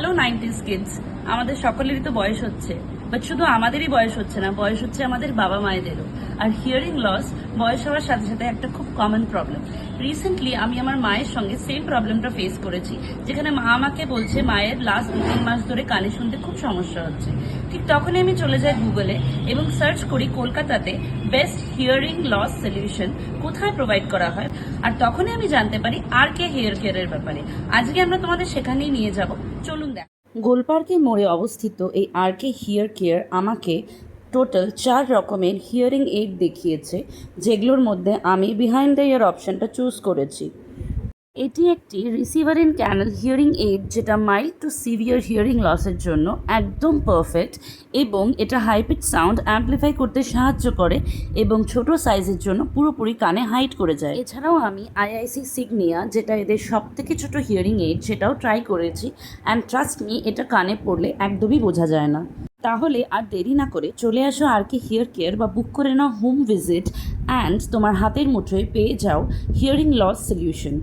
Hello 90s kids, আমাদের সকলেরই তো বয়স হচ্ছে, বাট শুধু আমাদেরই বয়স হচ্ছে না, বয়স হচ্ছে আমাদের বাবা মায়েদেরও। আর হিয়ারিং লস বয়স হওয়ার সাথে সাথে একটা খুব কমন প্রবলেম। রিসেন্টলি আমি আমার মায়ের সঙ্গে সেম প্রবলেমটা ফেস করেছি, যেখানে মা আমাকে বলছে মায়ের লাস্ট 2-3 মাস ধরে কানে শুনতে খুব সমস্যা হচ্ছে। ঠিক তখনই আমি চলে যাই গুগলে এবং সার্চ করি কলকাতাতে বেস্ট হিয়ারিং লস সলিউশন কোথায় প্রোভাইড করা হয়। আর তখনই আমি জানতে পারি RK হেয়ার কেয়ারের ব্যাপারে। আজকে আমরা তোমাদের সেখানেই নিয়ে যাব, চলুন দেখ। গোলপার্কের মোড়ে অবস্থিত এই RK হেয়ার কেয়ার আমাকে টোটাল 4 রকমের হিয়ারিং এইড দেখিয়েছে, যেগুলোর মধ্যে আমি বিহাইন্ড দ্য ইয়ার অপশানটা চুজ করেছি। এটি একটি receiver in canal hearing aid, যেটা মাইল্ড টু সিভিয়ার হিয়ারিং লসের জন্য একদম পারফেক্ট, এবং এটা হাই পিচ সাউন্ড অ্যাম্পলিফাই করতে সাহায্য করে এবং ছোট সাইজের জন্য পুরোপুরি কানে হাইড করে যায়। এছাড়াও আমি IIC সিগনিয়া, যেটা এদের সবথেকে ছোট হিয়ারিং এইড, সেটাও ট্রাই করেছি, অ্যান্ড ট্রাস্ট মি, এটা কানে পড়লে একদমই বোঝা যায় না। তাহলে আর দেরি না করে চলে আসো RK হেয়ার কেয়ার বা বুক করে নাও হোম ভিজিট, অ্যান্ড তোমার হাতের মুঠোয় পেয়ে যাও হিয়ারিং লস সলিউশন।